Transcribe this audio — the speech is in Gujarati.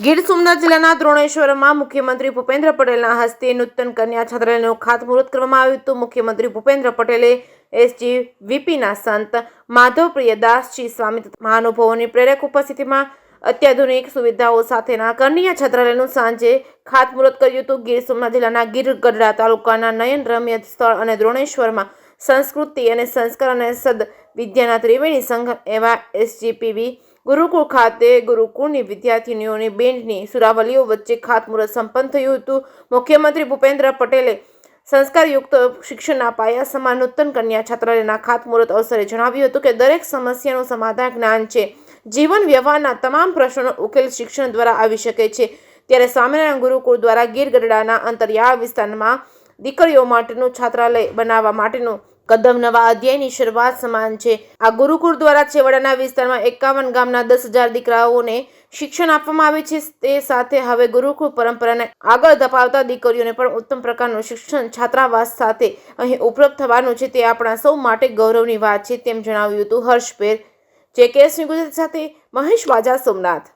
ગીર સોમનાથ જિલ્લાના દ્રોણેશ્વરમાં મુખ્યમંત્રી ભૂપેન્દ્ર પટેલના હસ્તે નૂતન કન્યા છાત્રાલયનું ખાતમુહૂર્ત કરવામાં આવ્યું હતું। મુખ્યમંત્રી ભૂપેન્દ્ર પટેલે SGVPના સંત માધવ પ્રિયદાસજી સ્વામી મહાનુભાવોની પ્રેરક ઉપસ્થિતિમાં અત્યાધુનિક સુવિધાઓ સાથેના કન્યા છાત્રાલયનું સાંજે ખાતમુહૂર્ત કર્યું હતું। ગીર સોમનાથ જિલ્લાના ગીરગઢડા તાલુકાના નયન રમ્ય સ્થળ અને દ્રોણેશ્વરમાં સંસ્કૃતિ અને સંસ્કાર અને સદવિદ્યાના ત્રિવેણી સંગમ એવા SGPV ગુરુકુળ ખાતે ગુરુકુળની વિદ્યાર્થીનીઓની બેન્ડની સુરાવલીઓ વચ્ચે ખાતમુહૂર્ત સંપન્ન થયું હતું। મુખ્યમંત્રી ભૂપેન્દ્ર પટેલે સંસ્કારયુક્ત શિક્ષણના પાયા સમાન નૂતન કન્યા છાત્રાલયના ખાતમુહૂર્ત અવસરે જણાવ્યું હતું કે દરેક સમસ્યાનું સમાધાન જ્ઞાન છે। જીવન વ્યવહારના તમામ પ્રશ્નોનો ઉકેલ શિક્ષણ દ્વારા આવી શકે છે। ત્યારે સ્વામિનારાયણ ગુરુકુળ દ્વારા ગીરગઢડાના અંતરિયાળ વિસ્તારમાં દીકરીઓ માટેનું છાત્રાલય બનાવવા માટેનું કદમ નવા અધ્યાયની શરૂઆત સમાન છે। આ ગુરુકુળ દ્વારા છેવાડાના વિસ્તારમાં 51 ગામના 10,000 દીકરાઓને શિક્ષણ આપવામાં આવે છે। તે સાથે હવે ગુરુકુળ પરંપરાને આગળ ધપાવતા દીકરીઓને પણ ઉત્તમ પ્રકારનું શિક્ષણ છાત્રાવાસ સાથે અહીં ઉપલબ્ધ થવાનું છે। તે આપણા સૌ માટે ગૌરવની વાત છે તેમ જણાવ્યું હતું। હર્ષ પેર, JKS ન્યૂઝ ગુજરાતી સાથે મહેશ વાજા, સોમનાથ।